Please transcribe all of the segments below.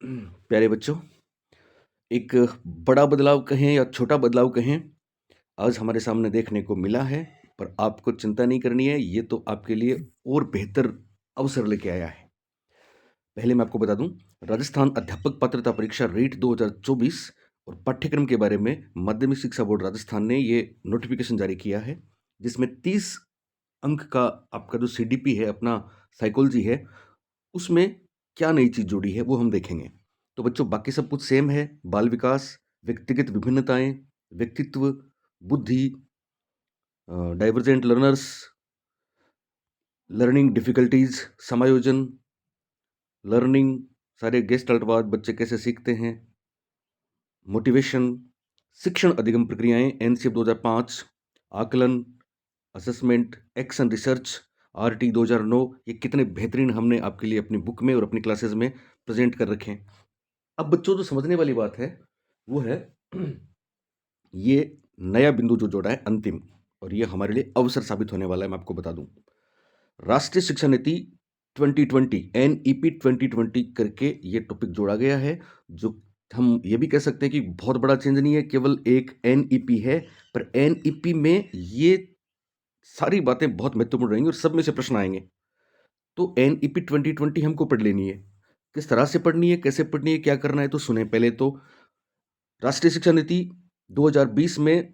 प्यारे बच्चों, एक बड़ा बदलाव कहें या छोटा बदलाव कहें, आज हमारे सामने देखने को मिला है, पर आपको चिंता नहीं करनी है, ये तो आपके लिए और बेहतर अवसर लेके आया है। पहले मैं आपको बता दूं, राजस्थान अध्यापक पात्रता परीक्षा रेट 2024 और पाठ्यक्रम के बारे में माध्यमिक शिक्षा बोर्ड राजस्थान ने ये नोटिफिकेशन जारी किया है, जिसमें 30 अंक का आपका जो सीडीपी है, अपना साइकोलॉजी है, उसमें क्या नई चीज़ जुड़ी है वो हम देखेंगे। तो बच्चों, बाकी सब कुछ सेम है। बाल विकास, व्यक्तिगत विभिन्नताएं, व्यक्तित्व, बुद्धि, डाइवर्जेंट लर्नर्स, लर्निंग डिफिकल्टीज, समायोजन, लर्निंग, सारे गेस्टाल्टवाद, बच्चे कैसे सीखते हैं, मोटिवेशन, शिक्षण अधिगम प्रक्रियाएं, एनसीएफ 2005, आकलन, असेसमेंट, एक्शन रिसर्च, आरटी 2009, ये कितने बेहतरीन हमने आपके लिए अपनी बुक में और अपनी क्लासेस में प्रेजेंट कर रखे हैं। अब बच्चों, जो समझने वाली बात है वो है ये नया बिंदु जो जोड़ा है अंतिम, और ये हमारे लिए अवसर साबित होने वाला है। मैं आपको बता दूं, राष्ट्रीय शिक्षा नीति 2020 एनईपी 2020 करके ये टॉपिक जोड़ा गया है, जो हम ये भी कह सकते हैं कि बहुत बड़ा चेंज नहीं है, केवल एक एनईपी है, पर एनईपी में ये सारी बातें बहुत महत्वपूर्ण रहेंगी और सब में से प्रश्न आएंगे। तो एनईपी 2020 हमको पढ़ लेनी है। किस तरह से पढ़नी है, कैसे पढ़नी है, क्या करना है, तो सुने। पहले तो राष्ट्रीय शिक्षा नीति 2020 में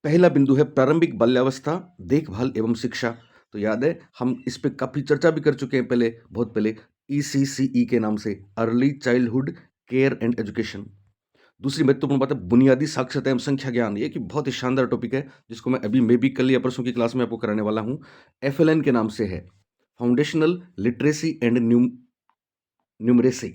पहला बिंदु है प्रारंभिक बाल्यावस्था, देखभाल एवं शिक्षा। तो याद है, हम इस पे काफी चर्चा भी कर चुके हैं पहले, बहुत पहले, ईसीसीई के नाम से, early childhood care and education. दूसरी महत्वपूर्ण बात है बुनियादी साक्षरता एवं संख्या ज्ञान। ये कि बहुत ही शानदार टॉपिक है, जिसको मैं अभी भी कल या परसों की क्लास में आपको कराने वाला हूँ। एफएलएन के नाम से है, foundational literacy and numeracy.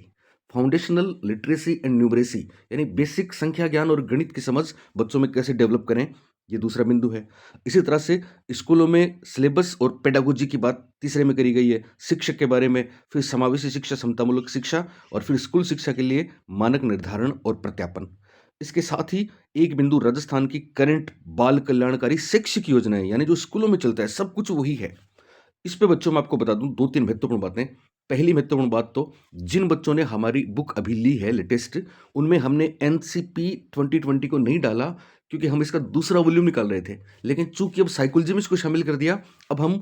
Foundational literacy and numeracy यानी बेसिक संख्या ज्ञान और गणित की समझ बच्चों में कैसे डेवलप करें, ये दूसरा बिंदु है। इसी तरह से स्कूलों में सिलेबस और पेडागोजी की बात तीसरे में करी गई है, शिक्षक के बारे में, फिर समावेशी शिक्षा, समतामूलक शिक्षा, और फिर स्कूल शिक्षा के लिए मानक निर्धारण और प्रत्यापन। इसके साथ ही एक बिंदु राजस्थान की करंट बाल कल्याणकारी शैक्षिक योजनाएं, यानी जो स्कूलों में चलता है सब कुछ वही है। इस पे बच्चों मैं आपको बता दूं दो तीन महत्वपूर्ण बातें। पहली महत्वपूर्ण बात, तो जिन बच्चों ने हमारी बुक अभी ली है लेटेस्ट, उनमें हमने एनसीपी 2020 को नहीं डाला, क्योंकि हम इसका दूसरा वॉल्यूम निकाल रहे थे। लेकिन चूंकि अब साइकोलॉजी में इसको शामिल कर दिया, अब हम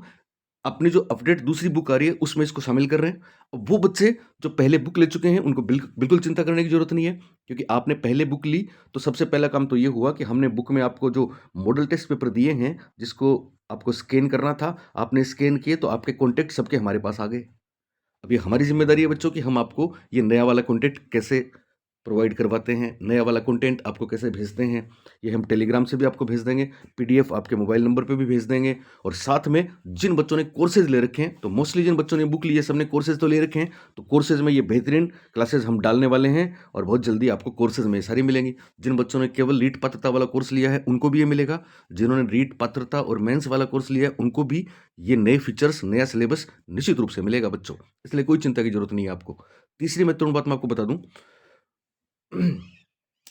अपनी जो अपडेट दूसरी बुक आ रही है उसमें इसको शामिल कर रहे हैं। अब वो बच्चे जो पहले बुक ले चुके हैं उनको बिल्कुल चिंता करने की जरूरत नहीं है, क्योंकि आपने पहले बुक ली। तो सबसे पहला काम तो ये हुआ कि हमने बुक में आपको जो मॉडल टेस्ट पेपर दिए हैं, जिसको आपको स्कैन करना था, आपने स्कैन किए, तो आपके कॉन्टेक्ट सबके हमारे पास आ गए। अब ये हमारी जिम्मेदारी है बच्चों कि हम आपको ये नया वाला कॉन्टेंट कैसे प्रोवाइड करवाते हैं, नया वाला कंटेंट आपको कैसे भेजते हैं। ये हम टेलीग्राम से भी आपको भेज देंगे, पीडीएफ आपके मोबाइल नंबर पे भी भेज देंगे। और साथ में जिन बच्चों ने कोर्सेज ले रखे हैं, तो मोस्टली जिन बच्चों ने बुक ली है सबने कोर्सेज तो ले रखे हैं, तो कोर्सेज में ये बेहतरीन क्लासेज हम डालने वाले हैं, और बहुत जल्दी आपको कोर्सेज में ये सारी मिलेंगी। जिन बच्चों ने केवल रीट पात्रता वाला कोर्स लिया है उनको भी ये मिलेगा, जिन्होंने रीट पात्रता और मेंस वाला कोर्स लिया है उनको भी ये नए फीचर्स, नया सिलेबस निश्चित रूप से मिलेगा बच्चों, इसलिए कोई चिंता की जरूरत नहीं है आपको। तीसरी महत्वपूर्ण बात मैं आपको बता दूं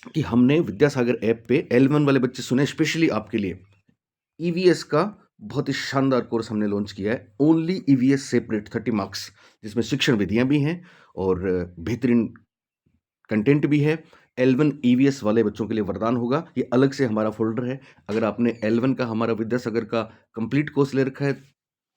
कि हमने विद्यासागर ऐप पे L1 वाले बच्चे सुने, स्पेशली आपके लिए ईवीएस का बहुत ही शानदार कोर्स हमने लॉन्च किया है, ओनली ईवीएस सेपरेट 30 मार्क्स, जिसमें शिक्षण विधियां भी हैं और बेहतरीन कंटेंट भी है। L1 ईवीएस वाले बच्चों के लिए वरदान होगा, ये अलग से हमारा फोल्डर है। अगर आपने L1 का हमारा विद्यासागर का कंप्लीट कोर्स ले रखा है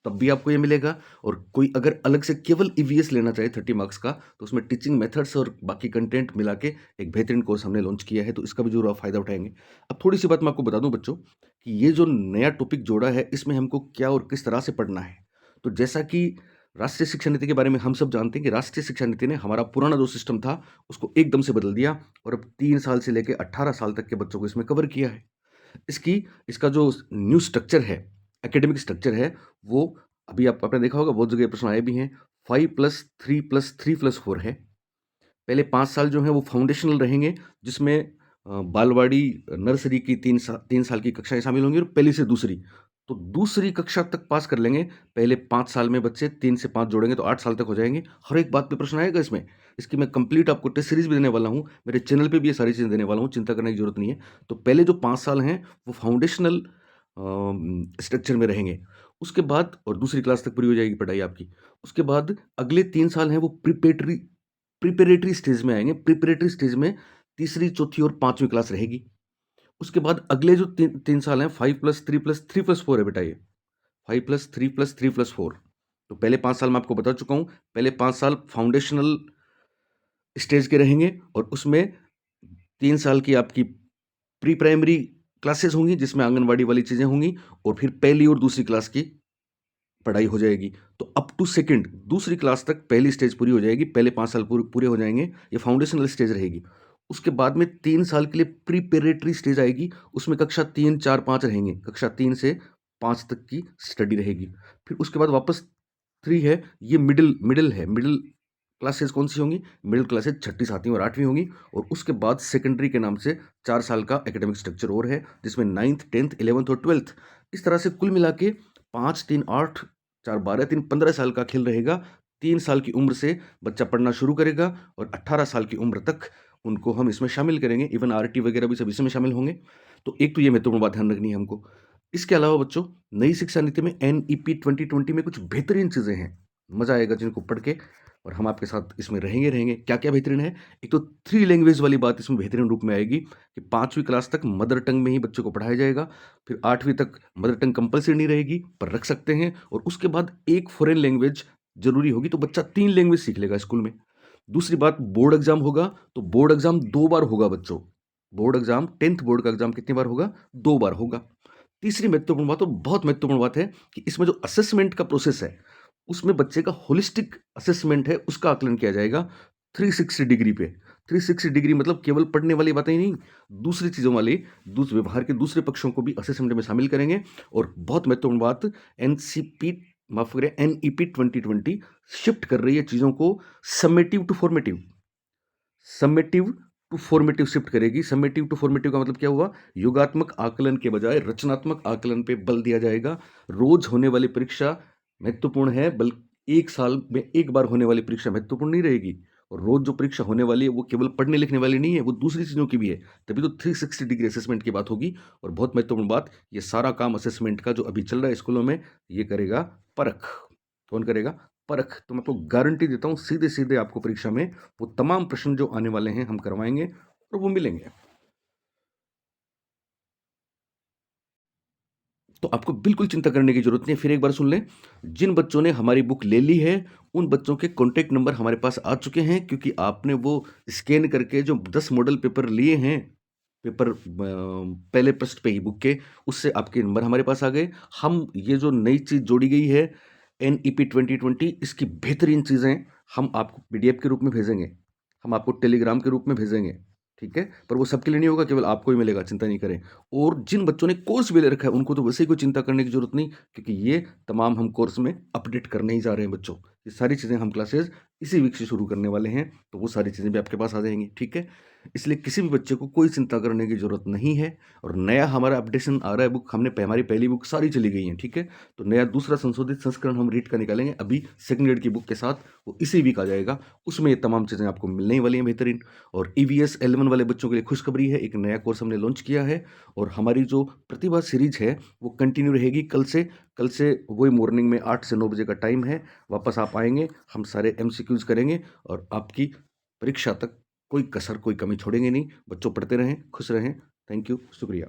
तब भी आपको ये मिलेगा, और कोई अगर अलग से केवल ईवीएस लेना चाहे 30 मार्क्स का, तो उसमें टीचिंग मेथड्स और बाकी कंटेंट मिला के एक बेहतरीन कोर्स हमने लॉन्च किया है, तो इसका भी जरूर आप फायदा उठाएंगे। अब थोड़ी सी बात मैं आपको बता दूं बच्चों, कि ये जो नया टॉपिक जोड़ा है इसमें हमको क्या और किस तरह से पढ़ना है। तो जैसा कि राष्ट्रीय शिक्षा नीति के बारे में हम सब जानते हैं कि राष्ट्रीय शिक्षा नीति ने हमारा पुराना जो सिस्टम था उसको एकदम से बदल दिया, और अब 3 साल से लेकर 18 साल तक के बच्चों को इसमें कवर किया है। इसका जो न्यू स्ट्रक्चर है, एकेडमिक स्ट्रक्चर है, वो अभी आपने देखा होगा, बहुत जगह प्रश्न आए भी हैं, 5+3+3+4 है। पहले 5 साल जो है वो फाउंडेशनल रहेंगे, जिसमें बालवाड़ी, नर्सरी की 3 साल की कक्षाएं शामिल होंगी, और पहली से दूसरी, तो दूसरी कक्षा तक पास कर लेंगे। पहले 5 साल में बच्चे 3 से 5 जोड़ेंगे तो 8 साल तक हो जाएंगे। हर एक बात पे प्रश्न आएगा इसमें। इसकी मैं कंप्लीट आपको टेस्ट सीरीज भी देने वाला हूँ, मेरे चैनल पे भी ये सारी चीज़ें देने वाला हूँ, चिंता करने की जरूरत नहीं है। तो पहले जो 5 साल हैं वो फाउंडेशनल स्ट्रक्चर में रहेंगे, उसके बाद, और दूसरी क्लास तक पूरी हो जाएगी पढ़ाई आपकी। उसके बाद अगले 3 साल हैं वो प्रिपरेटरी स्टेज में आएंगे। प्रिपरेटरी स्टेज में तीसरी, चौथी और पांचवी क्लास रहेगी। उसके बाद अगले जो तीन साल हैं, 5+3+3+4 है बेटा, ये 5+3+3+4। तो पहले 5 साल मैं आपको बता चुका हूं, पहले 5 साल फाउंडेशनल स्टेज के रहेंगे और उसमें 3 साल की आपकी प्री प्राइमरी क्लासेस होंगी जिसमें आंगनवाड़ी वाली चीजें होंगी, और फिर पहली और दूसरी क्लास की पढ़ाई हो जाएगी। तो अप टू सेकंड, दूसरी क्लास तक पहली स्टेज पूरी हो जाएगी, पहले 5 साल पूरे हो जाएंगे, ये फाउंडेशनल स्टेज रहेगी। उसके बाद में 3 साल के लिए प्रिपरेटरी स्टेज आएगी, उसमें कक्षा 3, 4, 5 रहेंगे, कक्षा 3 से 5 तक की स्टडी रहेगी। फिर उसके बाद वापस 3 है, ये मिडिल है। मिडिल क्लासेस कौन सी होंगी? मिडिल क्लासेस 6ठी, 7वीं और 8वीं होंगी। और उसके बाद सेकेंडरी के नाम से 4 साल का एकेडमिक स्ट्रक्चर और है, जिसमें 9th, 10th, 11th और 12th, इस तरह से कुल मिला के 5, 3, 8, 4, 12, 3, 15 साल का खेल रहेगा। 3 साल की उम्र से बच्चा पढ़ना शुरू करेगा और 18 साल की उम्र तक उनको हम इसमें शामिल करेंगे। इवन आरटी वगैरह भी सब इसमें शामिल होंगे। तो एक तो ये महत्वपूर्ण बात ध्यान रखनी है हमको। इसके अलावा बच्चों, नई शिक्षा नीति में NEP 2020 में कुछ बेहतरीन चीज़ें हैं, मज़ा आएगा जिनको पढ़ के, और हम आपके साथ इसमें रहेंगे। क्या क्या बेहतरीन है? एक तो 3 लैंग्वेज वाली बात इसमें बेहतरीन रूप में आएगी कि 5वीं क्लास तक मदर टंग में ही बच्चों को पढ़ाया जाएगा। फिर 8वीं तक मदर टंग कंपलसरी नहीं रहेगी, पर रख सकते हैं। और उसके बाद एक फॉरेन लैंग्वेज जरूरी होगी, तो बच्चा 3 लैंग्वेज सीख लेगा स्कूल में। दूसरी बात, बोर्ड एग्जाम होगा, तो बोर्ड एग्जाम 2 बार होगा बच्चों। बोर्ड एग्जाम, 10th बोर्ड का एग्जाम कितनी बार होगा? 2 बार होगा। तीसरी महत्वपूर्ण बात, और बहुत महत्वपूर्ण बात है, कि इसमें जो असेसमेंट का प्रोसेस है, उसमें बच्चे का होलिस्टिक असेसमेंट है, उसका आकलन किया जाएगा 360 डिग्री पे। 360 डिग्री मतलब केवल पढ़ने वाली बातें ही नहीं, दूसरी चीज़ों वाली, दूसरे व्यवहार के दूसरे पक्षों को भी असेसमेंट में शामिल करेंगे। और बहुत महत्वपूर्ण बात, NEP 2020 शिफ्ट कर रही है चीज़ों को summative to formative. Summative to formative shift करेगी। समेटिव टू फॉर्मेटिव का मतलब क्या हुआ? योगात्मक आकलन के बजाय रचनात्मक आकलन पे बल दिया जाएगा। रोज होने वाली परीक्षा महत्वपूर्ण है, बल्कि 1 साल में 1 बार होने वाली परीक्षा महत्वपूर्ण नहीं रहेगी। और रोज जो परीक्षा होने वाली है वो केवल पढ़ने लिखने वाली नहीं है, वो दूसरी चीज़ों की भी है। तभी तो 360 डिग्री असेसमेंट की बात होगी। और बहुत महत्वपूर्ण बात, ये सारा काम असेसमेंट का जो अभी चल रहा है स्कूलों में, ये करेगा परख। कौन करेगा? परख। तो मैं आपको गारंटी देता हूँ, सीधे सीधे आपको परीक्षा में वो तमाम प्रश्न जो आने वाले हैं हम करवाएंगे और वो मिलेंगे। तो आपको बिल्कुल चिंता करने की जरूरत नहीं है। फिर एक बार सुन लें, जिन बच्चों ने हमारी बुक ले ली है, उन बच्चों के कॉन्टैक्ट नंबर हमारे पास आ चुके हैं, क्योंकि आपने वो स्कैन करके जो 10 मॉडल पेपर लिए हैं, पेपर पहले पृष्ठ पे ही बुक के, उससे आपके नंबर हमारे पास आ गए। हम ये जो नई चीज़ जोड़ी गई है NEP 2020, इसकी बेहतरीन चीज़ें हम आपको PDF के रूप में भेजेंगे, हम आपको टेलीग्राम के रूप में भेजेंगे, ठीक है? पर वो सबके लिए नहीं होगा, केवल आपको ही मिलेगा, चिंता नहीं करें। और जिन बच्चों ने कोर्स भी ले रखा है, उनको तो वैसे ही कोई चिंता करने की जरूरत नहीं, क्योंकि ये तमाम हम कोर्स में अपडेट करने ही जा रहे हैं बच्चों। ये सारी चीज़ें हम क्लासेज इसी वीक से शुरू करने वाले हैं, तो वो सारी चीज़ें भी आपके पास आ जाएंगी, ठीक है? इसलिए किसी भी बच्चे को कोई चिंता करने की जरूरत नहीं है। और नया हमारा अपडेशन आ रहा है बुक, हमने हमारी पहली बुक सारी चली गई हैं, ठीक है? तो नया दूसरा संशोधित संस्करण हम रीड का निकालेंगे अभी सेकंड ग्रेड की बुक के साथ, वो इसी वीक आ जाएगा। उसमें ये तमाम चीज़ें आपको मिलने ही वाली हैं बेहतरीन। और EVS L1 वाले बच्चों के लिए खुशखबरी है, एक नया कोर्स हमने लॉन्च किया है। और हमारी जो प्रतिभा सीरीज है वो कंटिन्यू रहेगी कल से वही मॉर्निंग में 8 से 9 बजे का टाइम है। वापस आप आएंगे, हम सारे MCQs करेंगे और आपकी परीक्षा तक कोई कसर, कोई कमी छोड़ेंगे नहीं। बच्चों पढ़ते रहें, खुश रहें। थैंक यू, शुक्रिया।